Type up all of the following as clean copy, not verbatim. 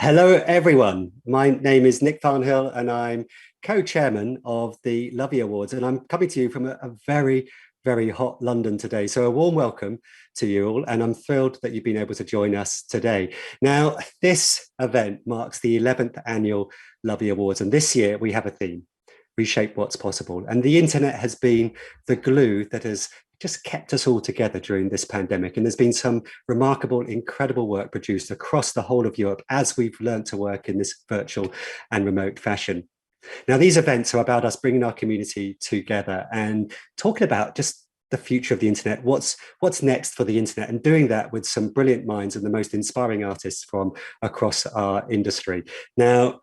Hello, everyone. My name is Nick Farnhill, and I'm co-chairman of the Lovie Awards. And I'm coming to you from a very, very hot London today. So a warm welcome to you all. And I'm thrilled that you've been able to join us today. Now, this event marks the 11th annual Lovie Awards. And this year we have a theme: reshape what's possible. And the internet has been the glue that has just kept us all together during this pandemic. And there's been some remarkable, incredible work produced across the whole of Europe as we've learned to work in this virtual and remote fashion. Now, these events are about us bringing our community together and talking about just the future of the internet, what's next for the internet, and doing that with some brilliant minds and the most inspiring artists from across our industry. Now,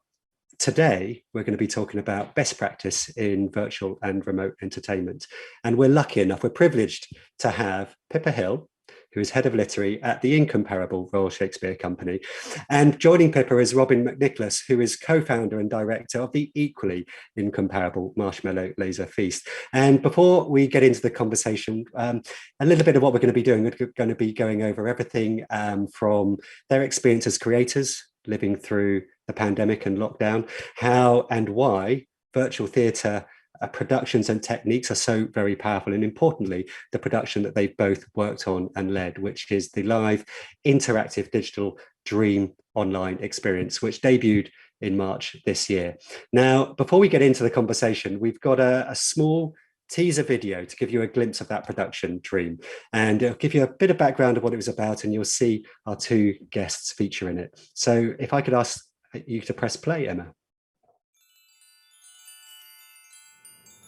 today, we're going to be talking about best practice in virtual and remote entertainment. And we're lucky enough, we're privileged to have Pippa Hill, who is head of literary at the incomparable Royal Shakespeare Company. And joining Pippa is Robin McNicholas, who is co-founder and director of the equally incomparable Marshmallow Laser Feast. And before we get into the conversation, a little bit of what we're going to be doing. We're going to be going over everything from their experience as creators, living through the pandemic and lockdown, how and why virtual theatre productions and techniques are so very powerful, and importantly, the production that they've both worked on and led, which is the live interactive digital dream online experience, which debuted in March this year. Now, before we get into the conversation, we've got a small teaser video to give you a glimpse of that production dream, and it'll give you a bit of background of what it was about, and you'll see our two guests feature in it. So if I could ask you to press play, Emma.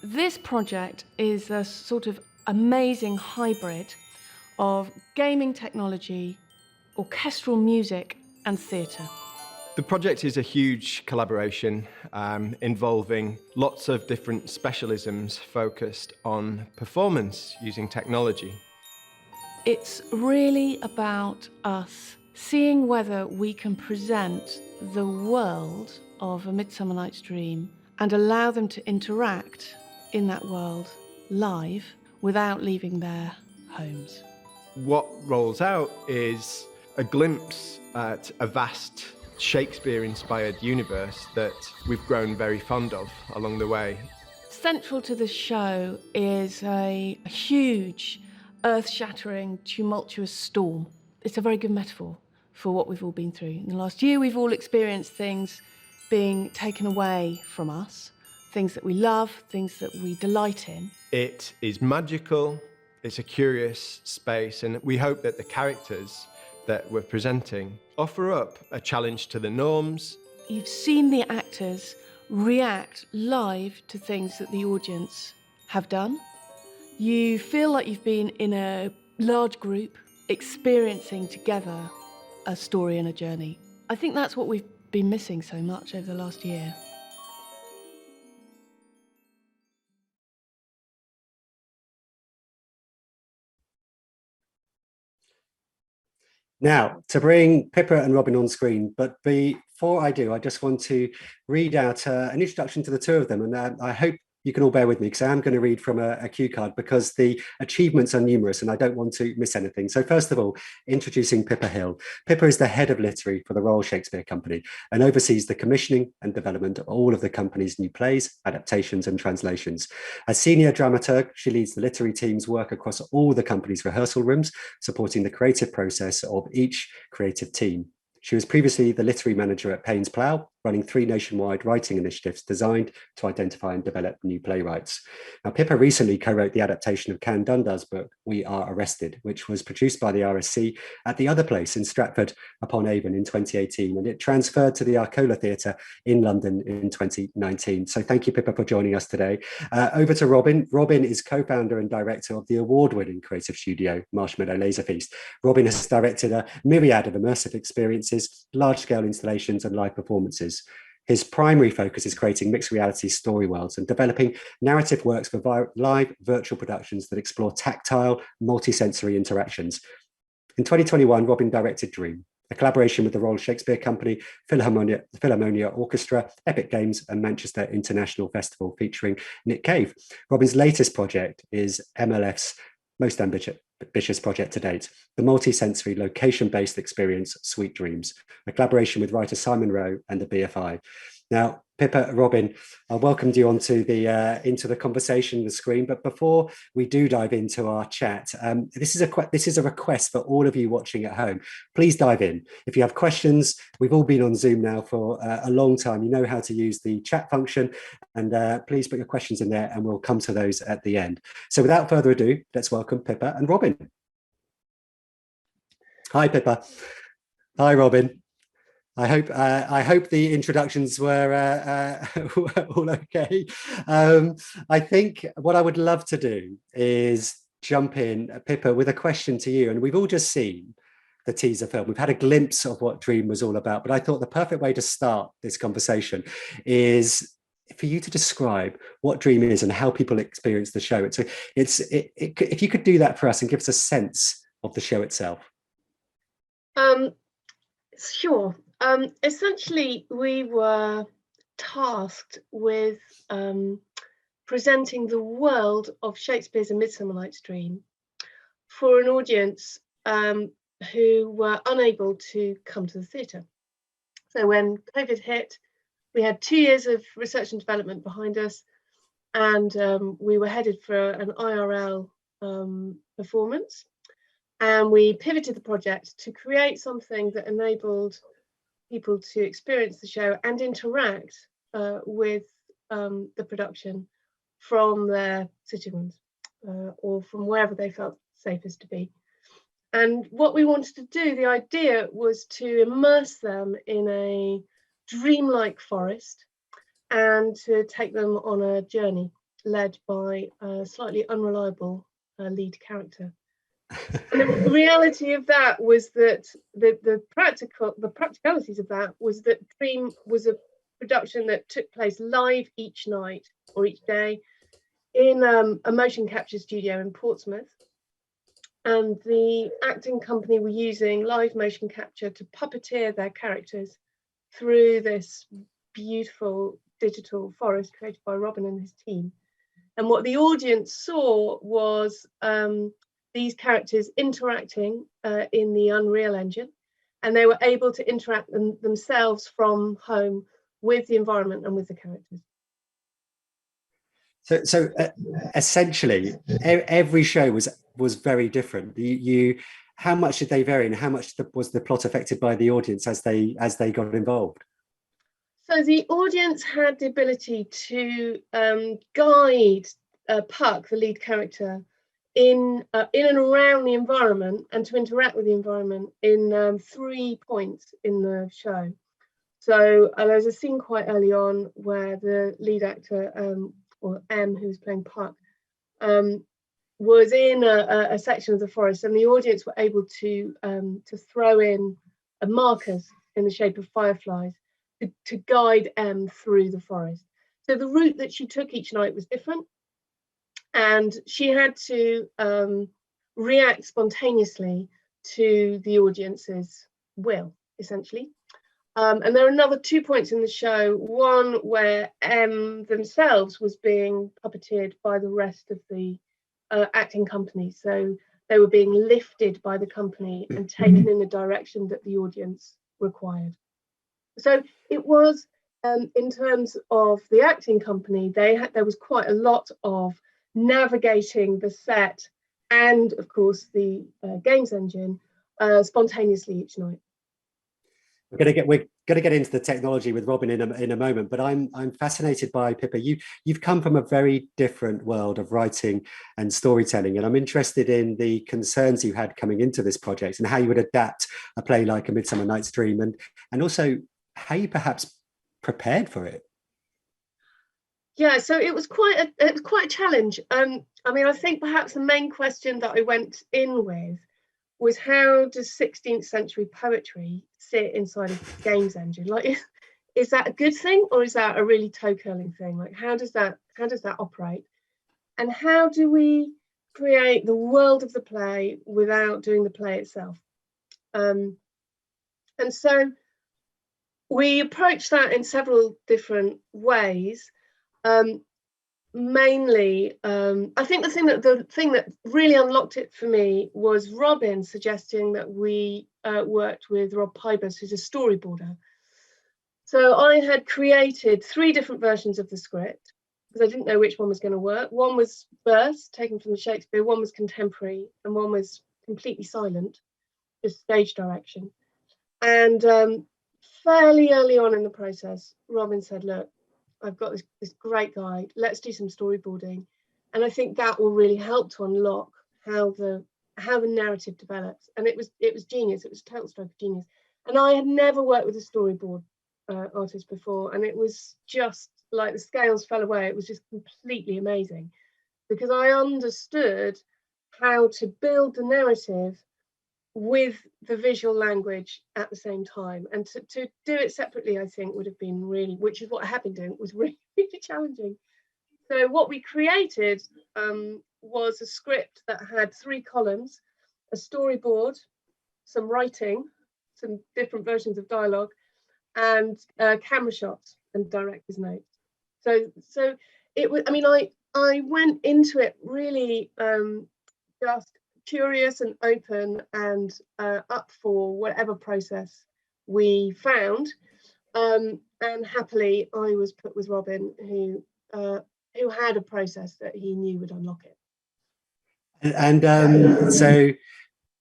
This project is a sort of amazing hybrid of gaming technology, orchestral music, and theatre. The project is a huge collaboration involving lots of different specialisms focused on performance using technology. It's really about us seeing whether we can present the world of A Midsummer Night's Dream and allow them to interact in that world live without leaving their homes. What rolls out is a glimpse at a vast Shakespeare-inspired universe that we've grown very fond of along the way. Central to the show is a huge, earth-shattering, tumultuous storm. It's a very good metaphor for what we've all been through. In the last year, we've all experienced things being taken away from us, things that we love, things that we delight in. It is magical, it's a curious space, and we hope that the characters that we're presenting offer up a challenge to the norms. You've seen the actors react live to things that the audience have done. You feel like you've been in a large group experiencing together a story and a journey. I think that's what we've been missing so much over the last year. Now, to bring Pippa and Robin on screen, but before I do, I just want to read out an introduction to the two of them, and I hope you can all bear with me because I am going to read from a cue card because the achievements are numerous and I don't want to miss anything. So first of all, introducing Pippa Hill. Pippa is the head of literary for the Royal Shakespeare Company and oversees the commissioning and development of all of the company's new plays, adaptations and translations. As senior dramaturg, she leads the literary team's work across all the company's rehearsal rooms, supporting the creative process of each creative team. She was previously the literary manager at Payne's Plough, running 3 nationwide writing initiatives designed to identify and develop new playwrights. Now, Pippa recently co-wrote the adaptation of Can Dundar's book, We Are Arrested, which was produced by the RSC at the Other Place in Stratford-upon-Avon in 2018, and it transferred to the Arcola Theatre in London in 2019. So thank you, Pippa, for joining us today. Over to Robin. Robin is co-founder and director of the award-winning creative studio, Marshmallow Laser Feast. Robin has directed a myriad of immersive experiences, large-scale installations and live performances. His primary focus is creating mixed reality story worlds and developing narrative works for live virtual productions that explore tactile, multisensory interactions. In 2021, Robin directed Dream, a collaboration with the Royal Shakespeare Company, Philharmonia Orchestra, Epic Games and Manchester International Festival featuring Nick Cave. Robin's latest project is MLF's most ambitious ambitious project to date, the multi-sensory location-based experience Sweet Dreams, a collaboration with writer Simon Rowe and the BFI. Now, Pippa, Robin, I welcomed you onto into the conversation, the screen. But before we do dive into our chat, this is a request for all of you watching at home. Please dive in. If you have questions, we've all been on Zoom now for a long time. You know how to use the chat function, and please put your questions in there, and we'll come to those at the end. So, without further ado, let's welcome Pippa and Robin. Hi, Pippa. Hi, Robin. I hope the introductions were all okay. I think what I would love to do is jump in, Pippa, with a question to you. And we've all just seen the teaser film. We've had a glimpse of what Dream was all about. But I thought the perfect way to start this conversation is for you to describe what Dream is and how people experience the show. If you could do that for us and give us a sense of the show itself. Sure. Essentially, we were tasked with presenting the world of Shakespeare's A Midsummer Night's Dream for an audience who were unable to come to the theatre. So when COVID hit, we had 2 years of research and development behind us, and we were headed for an IRL performance. And we pivoted the project to create something that enabled people to experience the show and interact with the production from their sitting rooms or from wherever they felt safest to be. And what we wanted to do, the idea was to immerse them in a dreamlike forest and to take them on a journey led by a slightly unreliable lead character. And the reality of that was that the practicalities of that was that Dream was a production that took place live each night or each day in a motion capture studio in Portsmouth. And the acting company were using live motion capture to puppeteer their characters through this beautiful digital forest created by Robin and his team. And what the audience saw was these characters interacting in the Unreal Engine, and they were able to interact themselves from home with the environment and with the characters. So essentially, every show was very different. How much did they vary, and how much was the plot affected by the audience as they got involved? So the audience had the ability to guide Puck, the lead character, in and around the environment and to interact with the environment in 3 points in the show. So there's a scene quite early on where the lead actor, or M, who's playing Puck, was in a section of the forest, and the audience were able to throw in markers in the shape of fireflies to guide M through the forest. So the route that she took each night was different, and she had to react spontaneously to the audience's will, essentially. And there are another 2 points in the show, one where M themselves was being puppeteered by the rest of the acting company. So they were being lifted by the company and taken in the direction that the audience required. So it was, in terms of the acting company, there was quite a lot of navigating the set and, of course, the games engine spontaneously each night. We're going to get into the technology with Robin in a moment, but I'm fascinated by, Pippa, you've come from a very different world of writing and storytelling, and I'm interested in the concerns you had coming into this project and how you would adapt a play like A Midsummer Night's Dream, and also how you perhaps prepared for it. Yeah, so it was quite a challenge. I mean, I think perhaps the main question that I went in with was, how does 16th century poetry sit inside a games engine? Like, is that a good thing, or is that a really toe-curling thing? Like, how does that operate? And how do we create the world of the play without doing the play itself? And so we approached that in several different ways. mainly, I think the thing that really unlocked it for me was Robin suggesting that we worked with Rob Pybus, who's a storyboarder. So I had created 3 different versions of the script because I didn't know which one was going to work. One was verse, taken from the Shakespeare, one was contemporary, and one was completely silent, just stage direction. And fairly early on in the process, Robin said, look, I've got this great guide, let's do some storyboarding. And I think that will really help to unlock how the narrative develops. And it was genius, it was a total stroke of genius. And I had never worked with a storyboard artist before, and it was just like the scales fell away. It was just completely amazing because I understood how to build the narrative with the visual language at the same time, and to do it separately, I think would have been really, which is what I have been doing, was really, really challenging. So what we created was a script that had 3 columns, a storyboard, some writing, some different versions of dialogue, and camera shots and director's notes. So it was, I mean, I went into it really just curious and open and up for whatever process we found. And happily, I was put with Robin, who had a process that he knew would unlock it. And so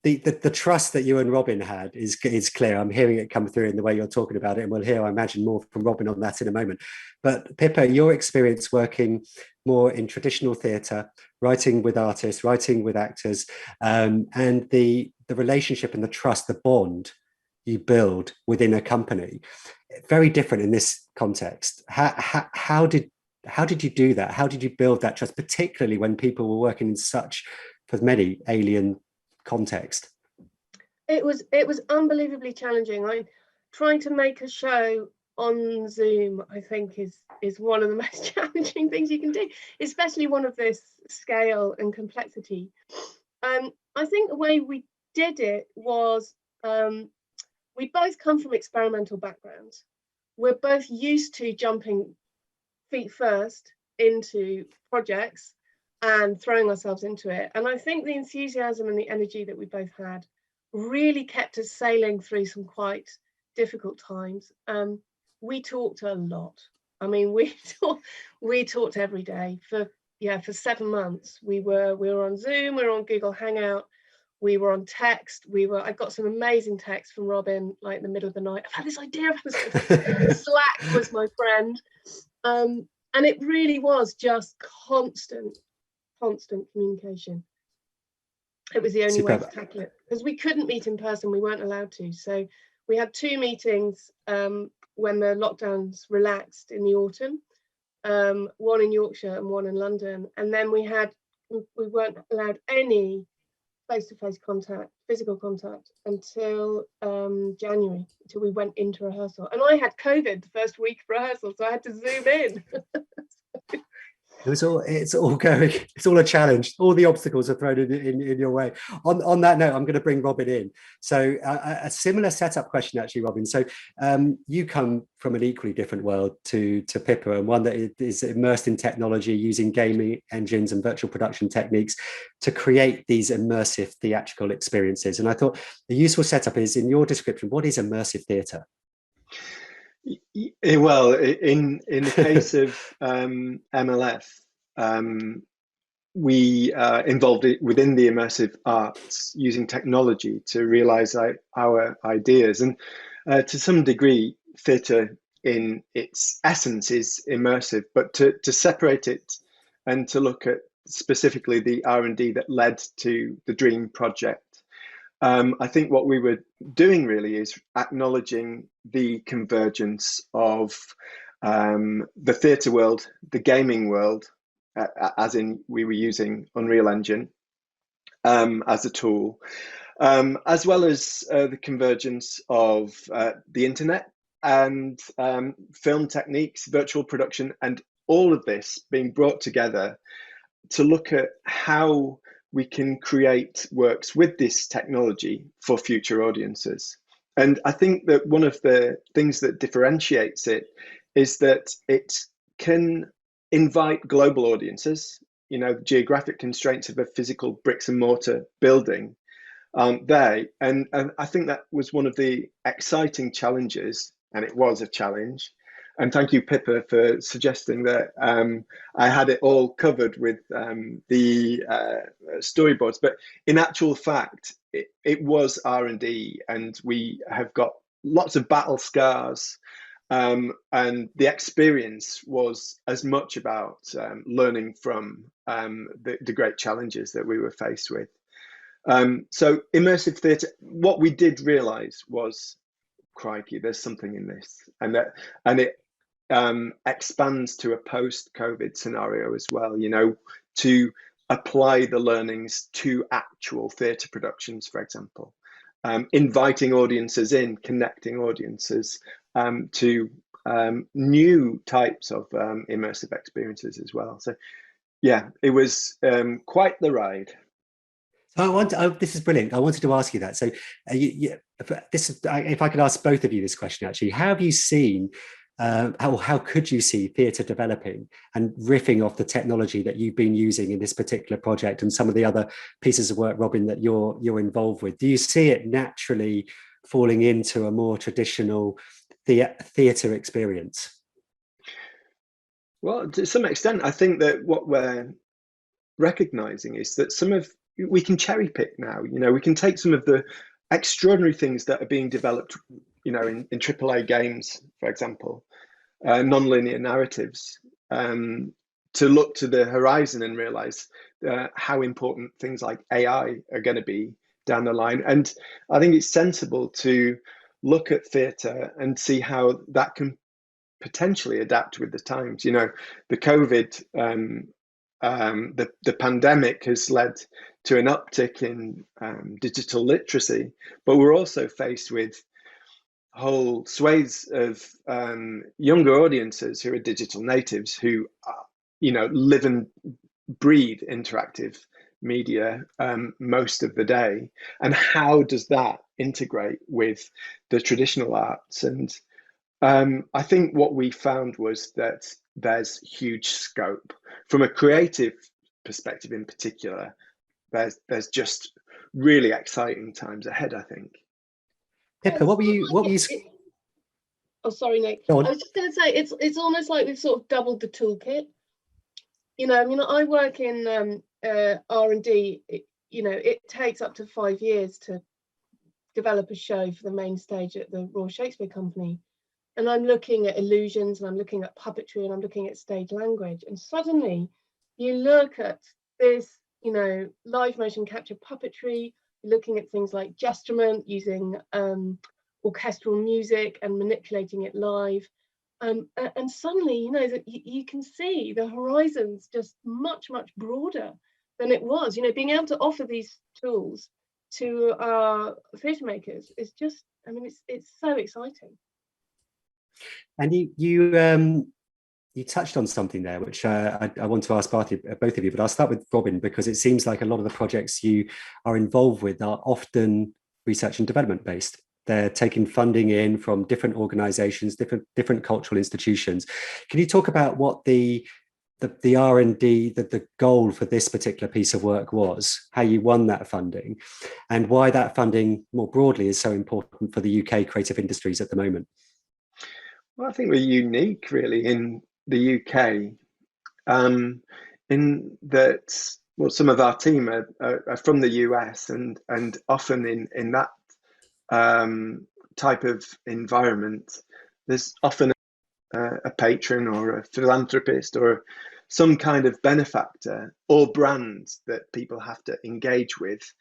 the trust that you and Robin had is clear. I'm hearing it come through in the way you're talking about it, and we'll hear, I imagine, more from Robin on that in a moment. But Pippa, your experience working more in traditional theatre, writing with artists, writing with actors, and the relationship and the trust, the bond you build within a company, very different in this context. How did you do that? How did you build that trust, particularly when people were working in such, for many, alien context? It was unbelievably challenging. Trying to make a show on Zoom, I think, is one of the most challenging things you can do, especially one of this scale and complexity. I think the way we did it was we both come from experimental backgrounds. We're both used to jumping feet first into projects and throwing ourselves into it. And I think the enthusiasm and the energy that we both had really kept us sailing through some quite difficult times. We talked a lot. I mean, we talked every day for 7 months. We were on Zoom, we were on Google Hangout, we were on text. I got some amazing texts from Robin, like in the middle of the night. I've had this idea. Slack was my friend. And it really was just constant communication. It was the only way to tackle it, because we couldn't meet in person. We weren't allowed to. So we had 2 meetings when the lockdowns relaxed in the autumn, one in Yorkshire and one in London. And then we weren't allowed any face-to-face contact, physical contact, until January, until we went into rehearsal. And I had COVID the first week of rehearsal, so I had to Zoom in. It's all a challenge. All the obstacles are thrown in your way. On that note, I'm going to bring Robin in. So a similar setup question, actually, Robin. So you come from an equally different world to Pippa, and one that is immersed in technology, using gaming engines and virtual production techniques to create these immersive theatrical experiences. And I thought the useful setup is, in your description, what is immersive theatre? Well, in the case of MLF, we involved it within the immersive arts, using technology to realise our ideas. And to some degree, theatre in its essence is immersive, but to separate it and to look at specifically the R&D that led to the Dream project, I think what we were doing really is acknowledging the convergence of the theatre world, the gaming world, as in we were using Unreal Engine as a tool, as well as the convergence of the internet and film techniques, virtual production, and all of this being brought together to look at how we can create works with this technology for future audiences. And I think that one of the things that differentiates it is that it can invite global audiences. You know, the geographic constraints of a physical bricks and mortar building aren't there. And I think that was one of the exciting challenges, and it was a challenge. And thank you, Pippa, for suggesting that I had it all covered with the storyboards. But in actual fact, it was R&D, and we have got lots of battle scars. And the experience was as much about learning from the great challenges that we were faced with. So immersive theatre, what we did realise was, crikey, there's something in this, and it expands to a post-COVID scenario as well. You know, to apply the learnings to actual theatre productions, for example, inviting audiences in, connecting audiences to new types of immersive experiences as well. So, yeah, it was quite the ride. This is brilliant. I wanted to ask you that. So, if I could ask both of you this question, actually, how have you seen, how could you see theatre developing, and riffing off the technology that you've been using in this particular project and some of the other pieces of work, Robin, that you're involved with? Do you see it naturally falling into a more traditional theatre experience? Well, to some extent, I think that what we're recognizing is that we can cherry pick now. You know, we can take some of the extraordinary things that are being developed, you know, in AAA games, for example, non-linear narratives, to look to the horizon and realize how important things like AI are going to be down the line. And I think it's sensible to look at theatre and see how that can potentially adapt with the times. You know, the COVID, the pandemic has led to an uptick in digital literacy, but we're also faced with whole swathes of younger audiences who are digital natives, who you know, live and breathe interactive media most of the day. And how does that integrate with the traditional arts? And I think what we found was that there's huge scope from a creative perspective. In particular, there's just really exciting times ahead, I think. Pippa, what were you Oh, sorry, Nick. I was just going to say, it's almost like we've sort of doubled the toolkit. You know, I mean, I work in R&D. You know, it takes up to 5 years to develop a show for the main stage at the Royal Shakespeare Company. And I'm looking at illusions, and I'm looking at puppetry, and I'm looking at stage language. And suddenly you look at this, you know, live motion capture puppetry, looking at things like gestument, using orchestral music and manipulating it live. And suddenly, you know, that you can see the horizons just much, much broader than it was. You know, being able to offer these tools to our theatre makers is just, I mean, it's so exciting. And you touched on something there, which I want to ask both of you, but I'll start with Robin, because it seems like a lot of the projects you are involved with are often research and development based. They're taking funding in from different organizations, different cultural institutions. Can you talk about what the R&D, the goal for this particular piece of work was, how you won that funding, and why that funding more broadly is so important for the UK creative industries at the moment? Well, I think we're unique, really, in the UK, in that, well, some of our team are from the US, and often in that type of environment, there's often a patron or a philanthropist or some kind of benefactor or brand that people have to engage with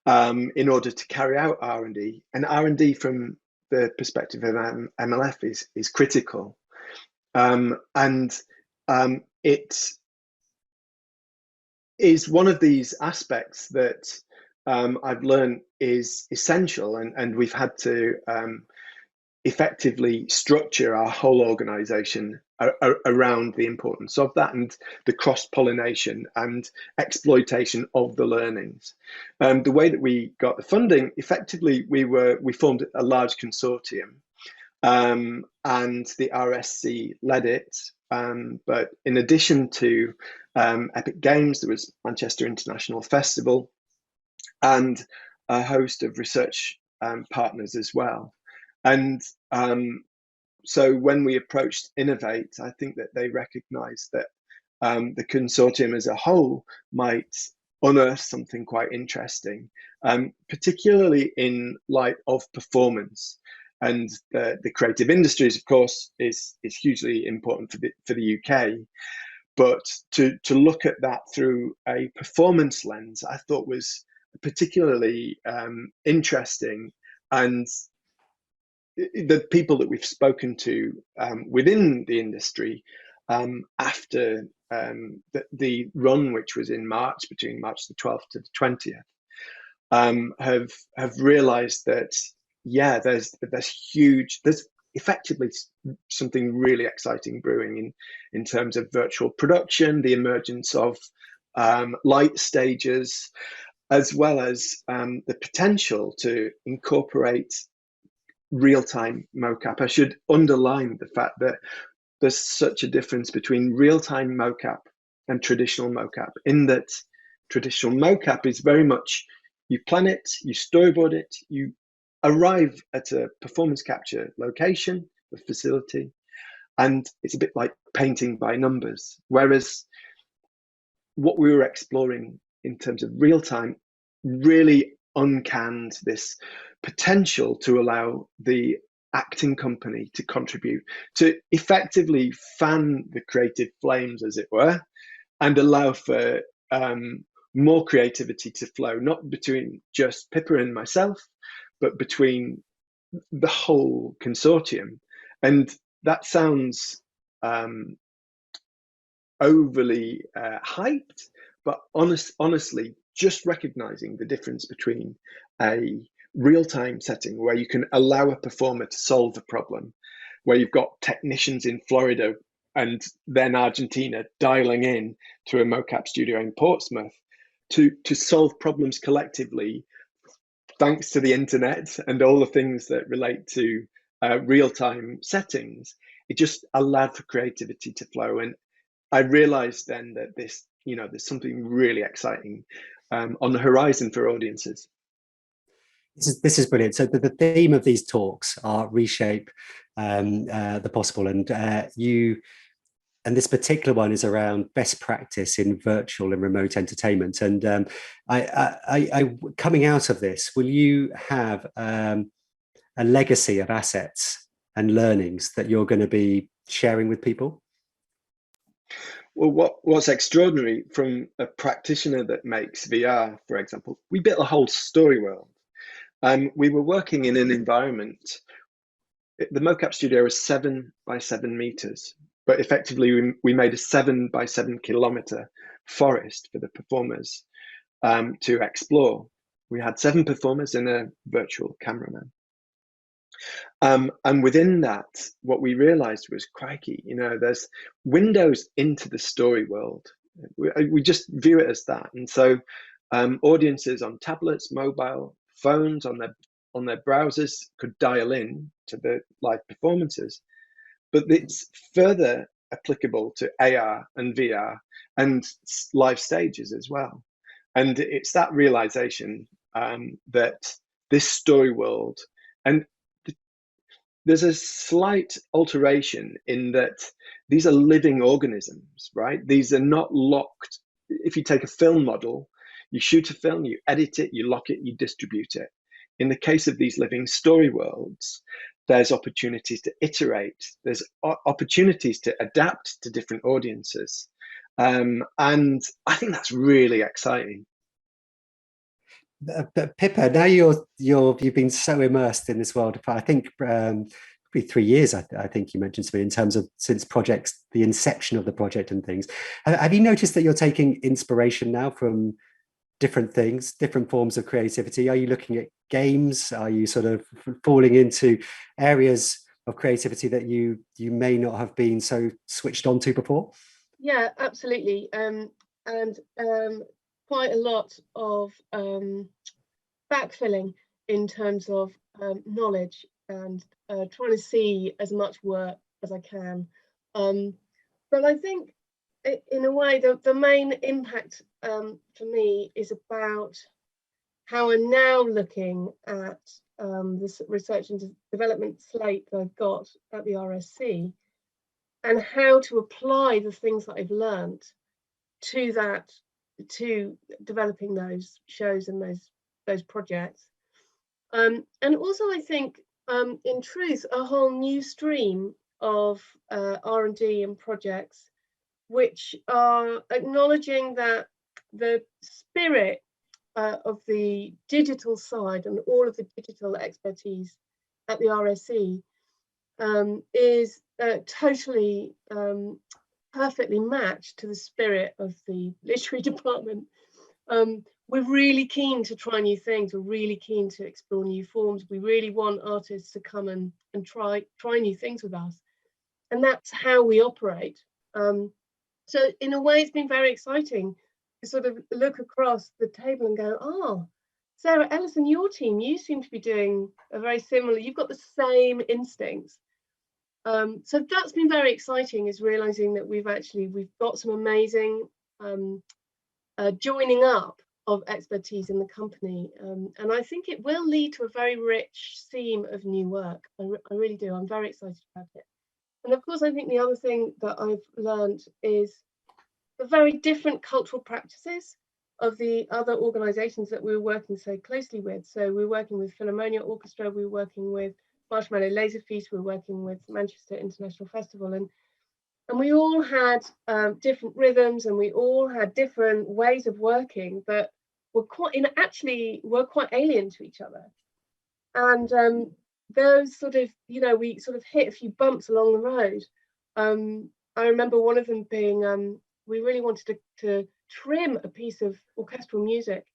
in order to carry out R&D. And R&D from the perspective of MLF is critical. And it is one of these aspects that I've learned is essential, and we've had to effectively structure our whole organization around the importance of that, and the cross-pollination and exploitation of the learnings. The way that we got the funding, effectively, we formed a large consortium and the RSC led it. But in addition to Epic Games, there was Manchester International Festival and a host of research partners as well. And so when we approached Innovate, I think that they recognised that the consortium as a whole might unearth something quite interesting, particularly in light of performance. And the creative industries, of course, is hugely important for the UK. But to look at that through a performance lens, I thought was particularly interesting. And the people that we've spoken to within the industry after the run, which was in March, between March the 12th to the 20th, have realised that there's effectively something really exciting brewing in terms of virtual production, the emergence of light stages, as well as the potential to incorporate real-time mocap. I should underline the fact that there's such a difference between real-time mocap and traditional mocap, in that traditional mocap is very much you plan it, you storyboard it, you arrive at a performance capture location, a facility, and it's a bit like painting by numbers. Whereas what we were exploring in terms of real-time really uncanned this potential to allow the acting company to contribute, to effectively fan the creative flames, as it were, and allow for more creativity to flow, not between just Pippa and myself, but between the whole consortium. And that sounds overly hyped, but honestly, just recognizing the difference between a real-time setting where you can allow a performer to solve a problem, where you've got technicians in Florida and then Argentina dialing in to a mocap studio in Portsmouth to solve problems collectively, thanks to the internet and all the things that relate to real-time settings. It just allowed for creativity to flow. And I realized then that there's something really exciting on the horizon for audiences. This is brilliant. So the theme of these talks are reshape the possible, and this particular one is around best practice in virtual and remote entertainment. And I coming out of this, will you have a legacy of assets and learnings that you're going to be sharing with people? Well, what's extraordinary from a practitioner that makes VR, for example, we built a whole story world. We were working in an environment. The mocap studio is 7 by 7 meters, but effectively we made a 7 by 7 kilometer forest for the performers to explore. We had 7 performers and a virtual cameraman. And within that, what we realized was, crikey, there's windows into the story world. We just view it as that. And so audiences on tablets, mobile phones, on their browsers could dial in to the live performances. But it's further applicable to AR and VR and live stages as well. And it's that realization that this story world, and there's a slight alteration in that these are living organisms, right? These are not locked. If you take a film model, you shoot a film, you edit it, you lock it, you distribute it. In the case of these living story worlds, there's opportunities to iterate, there's opportunities to adapt to different audiences. And I think that's really exciting. Pippa, now you've been so immersed in this world for, I think, probably 3 years. I think you mentioned to me, in terms of since the inception of the project and things. Have you noticed that you're taking inspiration now from different things, different forms of creativity? Are you looking at games? Are you sort of falling into areas of creativity that you may not have been so switched on to before? Yeah, absolutely. Quite a lot of backfilling in terms of knowledge and trying to see as much work as I can. But I think, in a way, the main impact for me is about how I'm now looking at this research and development slate that I've got at the RSC, and how to apply the things that I've learned to that, to developing those shows and those projects. And also, I think, in truth, a whole new stream of R&D and projects which are acknowledging that the spirit of the digital side and all of the digital expertise at the RSC is totally perfectly matched to the spirit of the literary department. We're really keen to try new things. We're really keen to explore new forms. We really want artists to come and try new things with us. And that's how we operate. So in a way, it's been very exciting to sort of look across the table and go, oh, Sarah Ellison, your team, you seem to be doing a very similar, you've got the same instincts. So that's been very exciting, is realizing that we've got some amazing joining up of expertise in the company. And I think it will lead to a very rich seam of new work. I really do. I'm very excited about it. And of course, I think the other thing that I've learned is the very different cultural practices of the other organisations that we were working so closely with. So we're working with Philharmonia Orchestra, we're working with Marshmallow Laser Feast, we're working with Manchester International Festival, and we all had different rhythms, and we all had different ways of working that were quite alien to each other. And those sort of, we sort of hit a few bumps along the road. I remember one of them being, we really wanted to trim a piece of orchestral music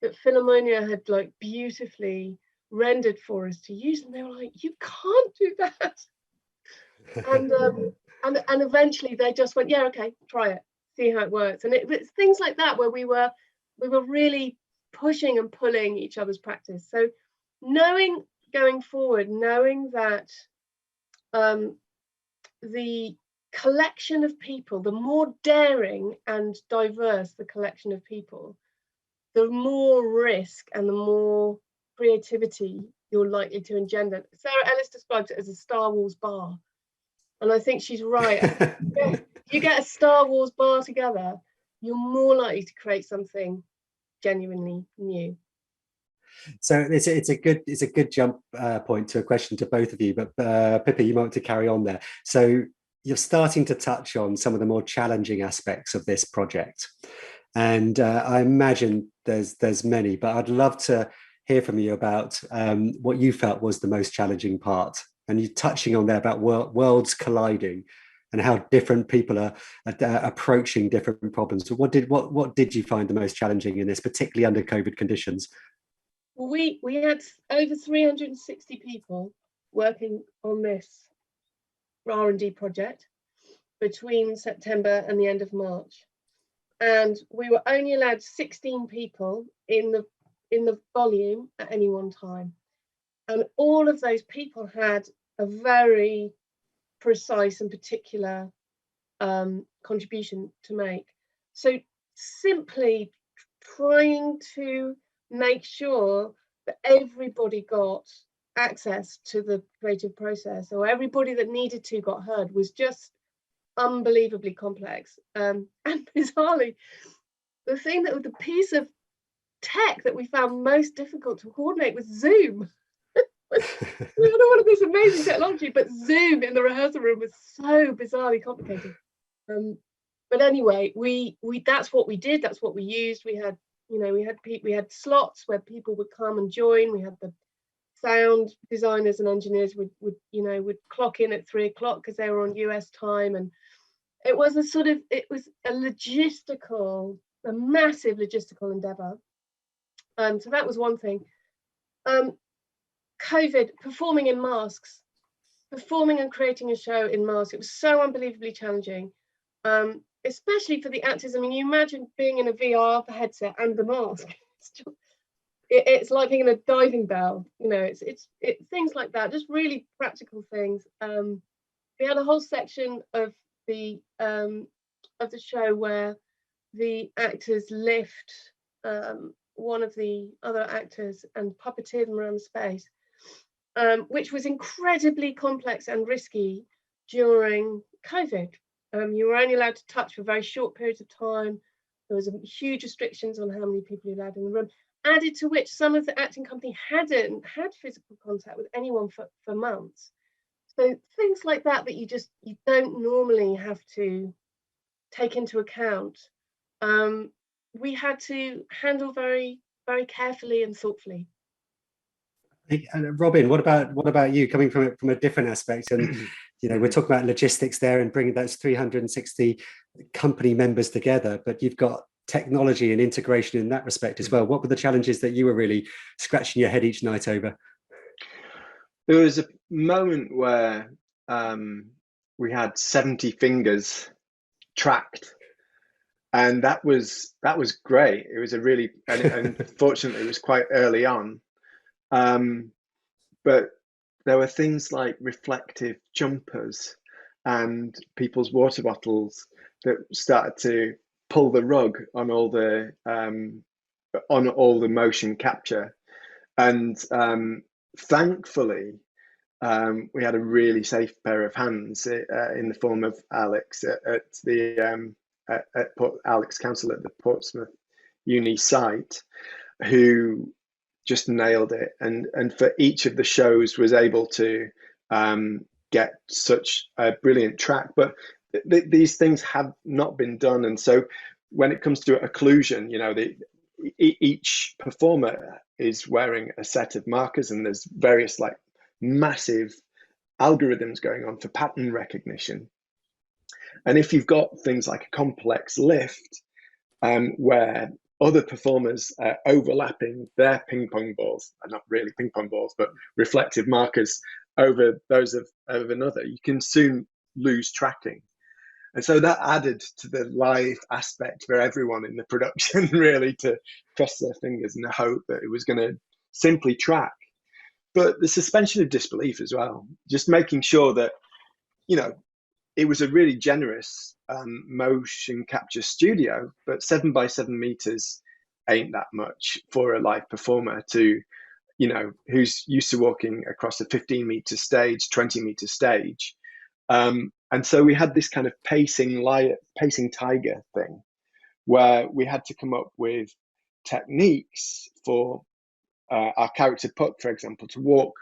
that Philharmonia had like beautifully rendered for us to use, and they were like, you can't do that. And eventually they just went, yeah, okay, try it, see how it works. And it's things like that where we were really pushing and pulling each other's practice. So going forward, knowing that the collection of people, the more daring and diverse the collection of people, the more risk and the more creativity you're likely to engender. Sarah Ellis describes it as a Star Wars bar. And I think she's right. You get a Star Wars bar together, you're more likely to create something genuinely new. So it's a good jump point to a question to both of you, but Pippa, you might want to carry on there. So you're starting to touch on some of the more challenging aspects of this project, and I imagine there's many, but I'd love to hear from you about what you felt was the most challenging part. And you're touching on there about worlds colliding and how different people are approaching different problems. So what did you find the most challenging in this, particularly under COVID conditions? We had over 360 people working on this R&D project between September and the end of March, and we were only allowed 16 people in the volume at any one time, and all of those people had a very precise and particular contribution to make. So simply trying to make sure that everybody got access to the creative process, or everybody that needed to got heard, was just unbelievably complex. And bizarrely, the piece of tech that we found most difficult to coordinate was Zoom. I don't know what of this amazing technology, but Zoom in the rehearsal room was so bizarrely complicated. But anyway, we that's what we did. That's what we used. We had slots where people would come and join. We had the sound designers and engineers would clock in at 3 o'clock because they were on US time, and it was a massive logistical endeavor. So that was one thing. COVID, performing in masks, performing and creating a show in masks, it was so unbelievably challenging, especially for the actors. I mean, you imagine being in a VR headset and the mask. it's like being in a diving bell. You know, it's things like that, just really practical things. We had a whole section of the show where the actors lift one of the other actors and puppeteer them around space, which was incredibly complex and risky during COVID. You were only allowed to touch for very short periods of time. There was huge restrictions on how many people you allowed in the room. Added to which, some of the acting company hadn't had physical contact with anyone for months. So things like that you don't normally have to take into account, we had to handle very, very carefully and thoughtfully. Robin, what about you, coming from a different aspect? And we're talking about logistics there and bringing those 360 company members together, but you've got technology and integration in that respect as well. What were the challenges that you were really scratching your head each night over? There was a moment where we had 70 fingers tracked, and that was great. It was a really, and fortunately it was quite early on. But there were things like reflective jumpers and people's water bottles that started to pull the rug on all the motion capture. And thankfully, we had a really safe pair of hands in the form of Alex at Alex Council at the Portsmouth Uni site, who just nailed it, and for each of the shows was able to get such a brilliant track. But these things have not been done, and so when it comes to occlusion, each performer is wearing a set of markers, and there's various like massive algorithms going on for pattern recognition. And if you've got things like a complex lift, where other performers are overlapping their ping pong balls, not really ping pong balls, but reflective markers over those of another, you can soon lose tracking. And so that added to the live aspect for everyone in the production, really, to cross their fingers and hope that it was going to simply track. But the suspension of disbelief as well, just making sure that, it was a really generous motion capture studio, but 7 by 7 meters ain't that much for a live performer who's used to walking across a 15-meter stage, 20-meter stage. And so we had this kind of pacing tiger thing, where we had to come up with techniques for our character Puck, for example, to walk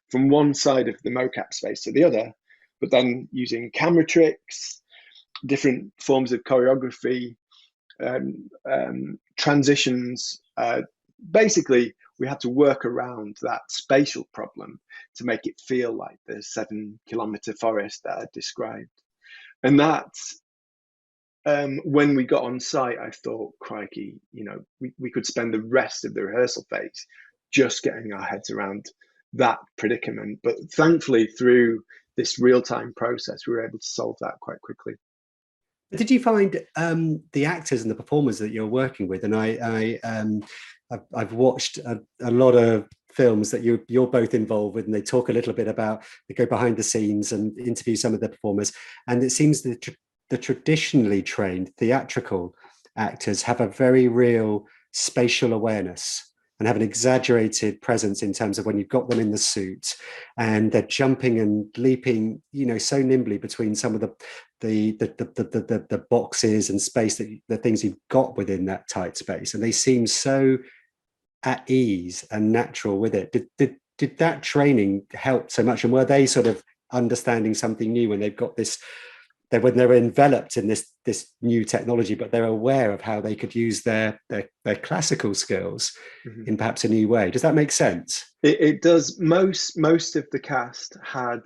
from one side of the mocap space to the other, but then using camera tricks, different forms of choreography, transitions. Basically, we had to work around that spatial problem to make it feel like the 7-kilometer forest that I described. And that's when we got on site, I thought, crikey, we could spend the rest of the rehearsal phase just getting our heads around that predicament. But thankfully, through this real-time process, we were able to solve that quite quickly. Did you find the actors and the performers that you're working with, and I've watched a lot of films that you're both involved with, and they talk a little bit about, they go behind the scenes and interview some of the performers, and it seems that the traditionally trained theatrical actors have a very real spatial awareness and have an exaggerated presence in terms of when you've got them in the suit and they're jumping and leaping, so nimbly between some of the boxes and space, that the things you've got within that tight space, and they seem so at ease and natural with it. Did that training help so much, and were they sort of understanding something new when they've got this? When they're enveloped in this new technology, but they're aware of how they could use their classical skills in perhaps a new way. Does that make sense? It does. Most of the cast had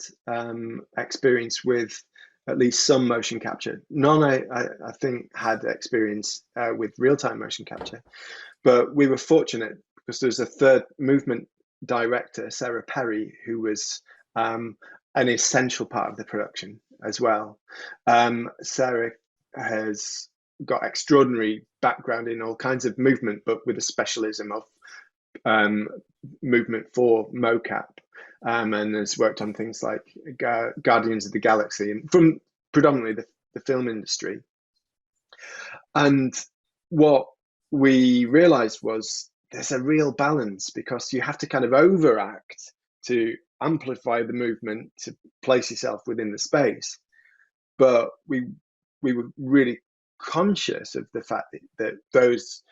experience with at least some motion capture. None, I think, had experience with real-time motion capture. But we were fortunate because there was a third movement director, Sarah Perry, who was an essential part of the production as well. Sarah has got extraordinary background in all kinds of movement, but with a specialism of movement for mocap, and has worked on things like Guardians of the Galaxy, and from predominantly the film industry. And what we realized was there's a real balance, because you have to kind of overact to amplify the movement to place yourself within the space. But we were really conscious of the fact that those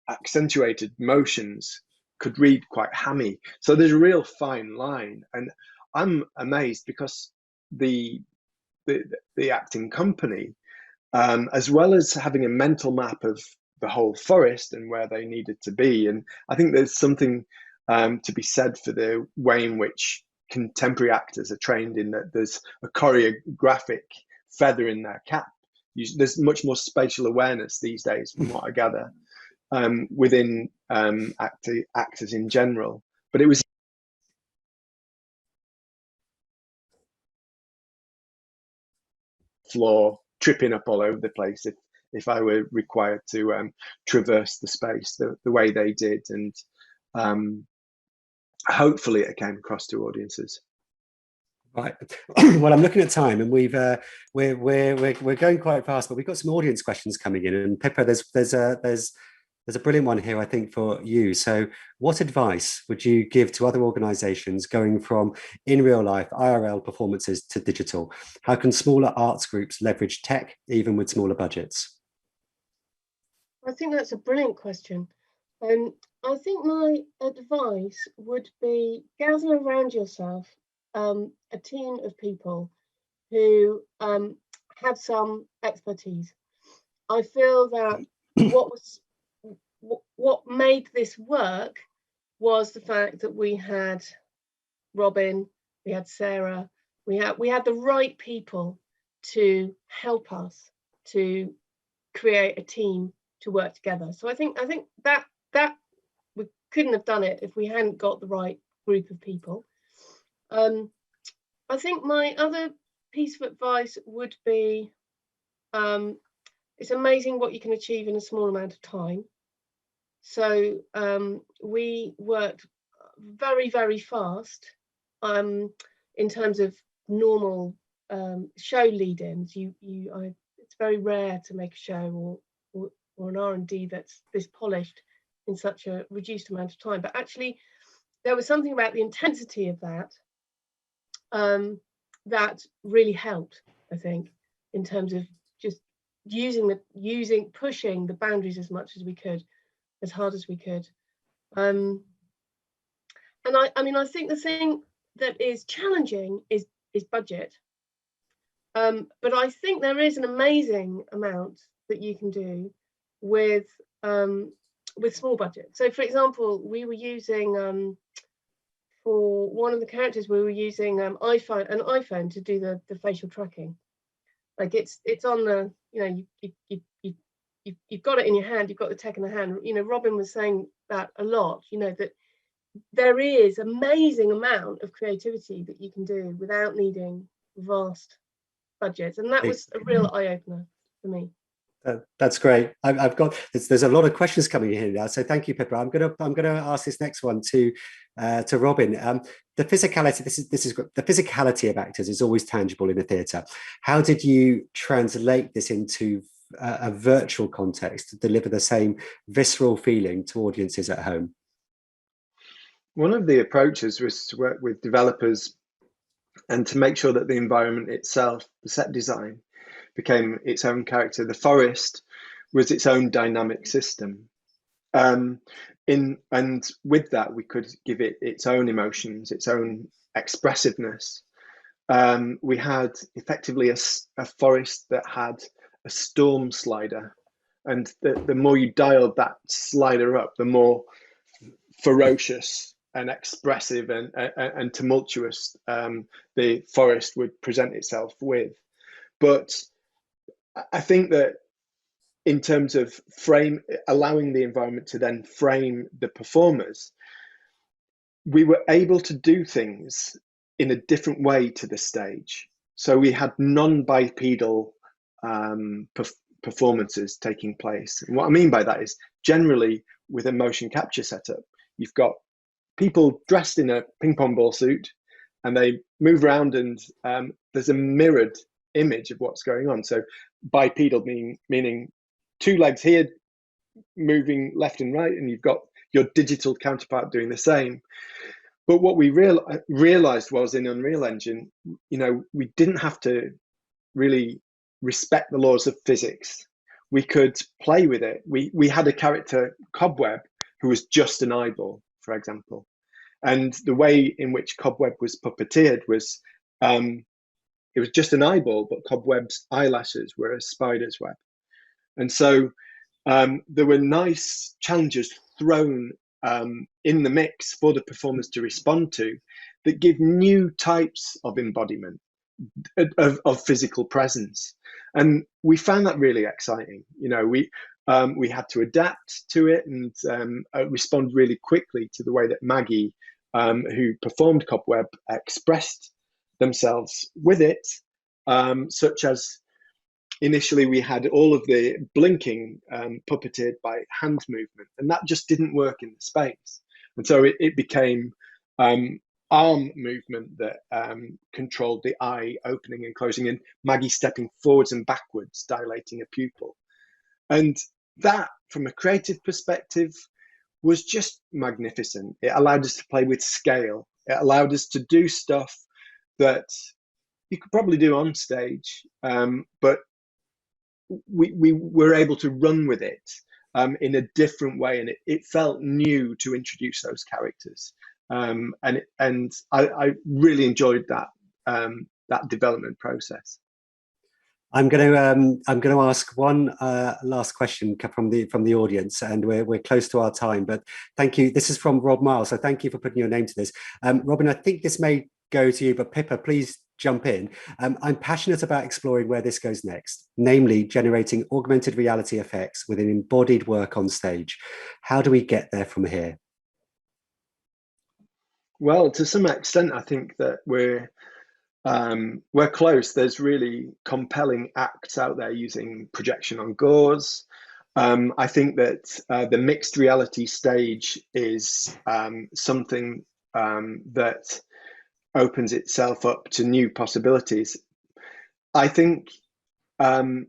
accentuated motions could read quite hammy. So there's a real fine line. And I'm amazed, because the acting company, as well as having a mental map of the whole forest and where they needed to be. And I think there's something to be said for the way in which contemporary actors are trained, in that there's a choreographic feather in their cap. There's much more spatial awareness these days, from what I gather, within actors in general. But it was floor, tripping up all over the place if I were required to traverse the space the way they did. And hopefully it came across to audiences. Right. Well, I'm looking at time, and we're going quite fast, but we've got some audience questions coming in. And Pippa, there's a brilliant one here, I think, for you. So, what advice would you give to other organisations going from in real life IRL performances to digital? How can smaller arts groups leverage tech, even with smaller budgets? I think that's a brilliant question. I think my advice would be gather around yourself a team of people who have some expertise. I feel that what made this work was the fact that we had Robin, we had Sarah, we had the right people to help us to create a team to work together. So I think that we couldn't have done it if we hadn't got the right group of people. I think my other piece of advice would be, it's amazing what you can achieve in a small amount of time. So we worked very, very fast in terms of normal show lead-ins. It's very rare to make a show or an R&D that's this polished in such a reduced amount of time. But actually, there was something about the intensity of that that really helped, I think, in terms of just pushing the boundaries as much as we could, as hard as we could. And I think the thing that is challenging is budget. But I think there is an amazing amount that you can do with small budget. So, for example, we were using for one of the characters, we were using an iPhone to do the facial tracking. Like it's on the, you've got it in your hand, you've got the tech in the hand. Robin was saying that a lot. That there is amazing amount of creativity that you can do without needing vast budgets, and that was a real eye opener for me. That's great. I've got there's a lot of questions coming in now, so thank you, Pippa. I'm gonna ask this next one to Robin. The physicality. This is the physicality of actors is always tangible in a theatre. How did you translate this into a virtual context to deliver the same visceral feeling to audiences at home? One of the approaches was to work with developers and to make sure that the environment itself, the set design, became its own character. The forest was its own dynamic system. And with that, we could give it its own emotions, its own expressiveness. We had effectively a forest that had a storm slider. And the more you dialed that slider up, the more ferocious and expressive and tumultuous the forest would present itself with. But I think that in terms of allowing the environment to then frame the performers, we were able to do things in a different way to the stage. So we had non-bipedal performances taking place. And what I mean by that is generally with a motion capture setup, you've got people dressed in a ping pong ball suit, and they move around, and there's a mirrored image of what's going on. So bipedal meaning two legs here moving left and right, and you've got your digital counterpart doing the same. But what we realized was, in Unreal Engine, we didn't have to really respect the laws of physics. We could play with it. We had a character, Cobweb, who was just an eyeball, for example. And the way in which Cobweb was puppeteered was, it was just an eyeball, but Cobweb's eyelashes were a spider's web. And so there were nice challenges thrown in the mix for the performers to respond to that give new types of embodiment of physical presence. And we found that really exciting. We had to adapt to it and respond really quickly to the way that Maggie, who performed Cobweb, expressed themselves with it, such as initially we had all of the blinking puppeteered by hand movement, and that just didn't work in the space. And so it became arm movement that controlled the eye opening and closing, and Maggie stepping forwards and backwards, dilating a pupil. And that, from a creative perspective, was just magnificent. It allowed us to play with scale. It allowed us to do stuff that you could probably do on stage, but we were able to run with it in a different way, and it felt new to introduce those characters. And I really enjoyed that development process. I'm going to ask one last question from the audience, and we're close to our time. But thank you. This is from Rob Miles, so thank you for putting your name to this. Robin, I think this may go to you, but Pippa, please jump in. I'm passionate about exploring where this goes next, namely generating augmented reality effects with an embodied work on stage. How do we get there from here? Well, to some extent, I think that we're close. There's really compelling acts out there using projection on gauze. I think that the mixed reality stage is something that opens itself up to new possibilities. I think gauze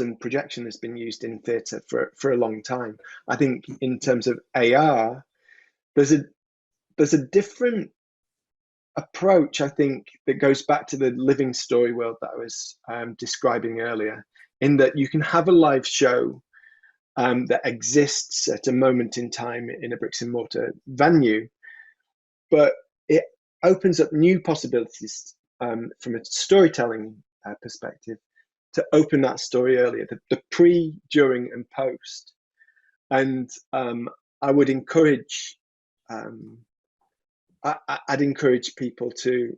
and projection has been used in theatre for a long time. I think in terms of AR, there's a different approach, I think, that goes back to the living story world that I was describing earlier, in that you can have a live show that exists at a moment in time in a bricks and mortar venue, but it opens up new possibilities from a storytelling perspective to open that story earlier, the pre, during, and post. And I would encourage I'd encourage people to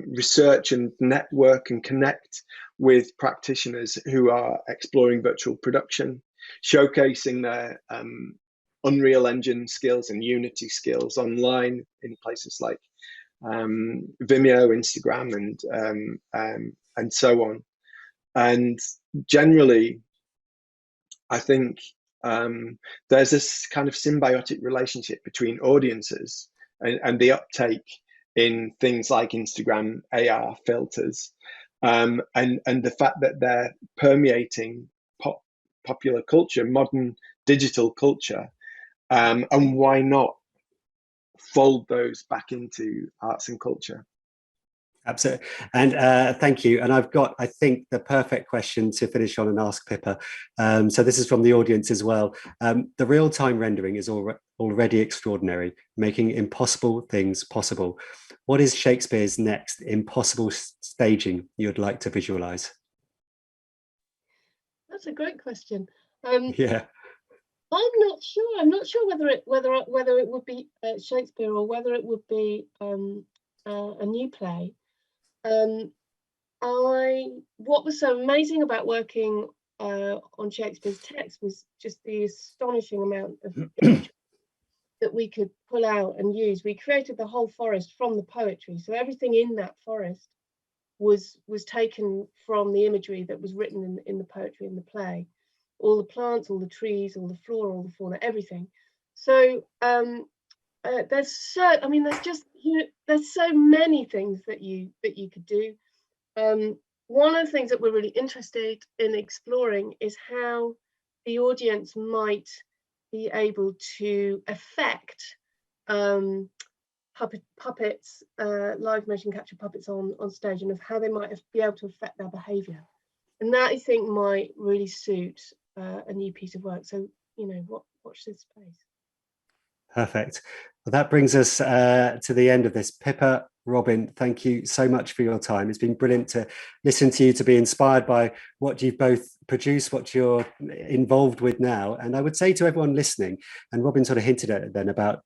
research and network and connect with practitioners who are exploring virtual production, showcasing their Unreal Engine skills and Unity skills online in places like Vimeo, Instagram, and so on. And generally, I think there's this kind of symbiotic relationship between audiences and the uptake in things like Instagram AR filters, and the fact that they're permeating popular culture, modern digital culture, and why not fold those back into arts and culture? Absolutely. And thank you. And I've got, I think, the perfect question to finish on and ask Pippa. So this is from the audience as well. The real-time rendering is already extraordinary, making impossible things possible. What is Shakespeare's next impossible staging you'd like to visualize? That's a great question. Yeah. I'm not sure. I'm not sure whether it would be Shakespeare or whether it would be a new play. What was so amazing about working on Shakespeare's text was just the astonishing amount of imagery that we could pull out and use. We created the whole forest from the poetry, so everything in that forest was taken from the imagery that was written in the poetry in the play. All the plants, all the trees, all the flora, all the fauna, everything. So there's so many things that you could do. One of the things that we're really interested in exploring is how the audience might be able to affect puppets, live motion capture puppets on stage, and of how they might be able to affect their behaviour. And that, I think, might really suit a new piece of work. So, watch this space. Perfect. Well, that brings us to the end of this. Pippa, Robin, thank you so much for your time. It's been brilliant to listen to you, to be inspired by what you've both produced, what you're involved with now. And I would say to everyone listening, and Robin sort of hinted at it then about,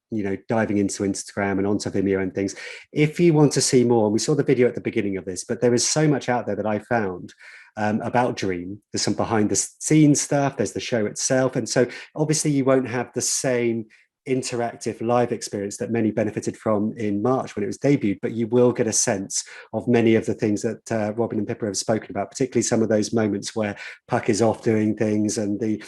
diving into Instagram and onto Vimeo and things. If you want to see more, we saw the video at the beginning of this, but there is so much out there that I found about Dream. There's some behind the scenes stuff, there's the show itself. And so obviously you won't have the same interactive live experience that many benefited from in March when it was debuted, but you will get a sense of many of the things that Robin and Pippa have spoken about, particularly some of those moments where Puck is off doing things and the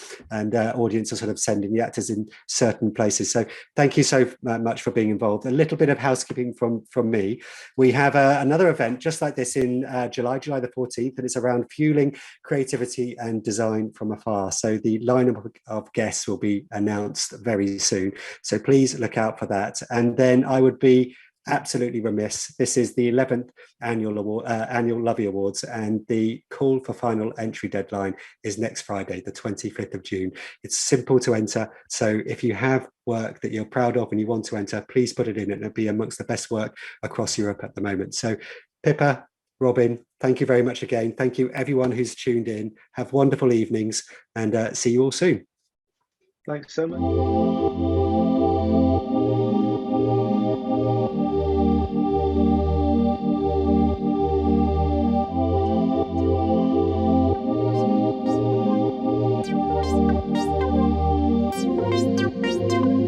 audience are sort of sending the actors in certain places. So thank you so much for being involved. A little bit of housekeeping from me. We have another event just like this in July the 14th, and it's around fueling creativity and design from afar. So the lineup of guests will be announced very soon. So please look out for that. And then I would be absolutely remiss. This is the 11th annual Lovie Awards, and the call for final entry deadline is next Friday, the 25th of June. It's simple to enter. So if you have work that you're proud of and you want to enter, please put it in. It'll be amongst the best work across Europe at the moment. So Pippa, Robin, thank you very much again. Thank you everyone who's tuned in. Have wonderful evenings, and see you all soon. Thanks so much.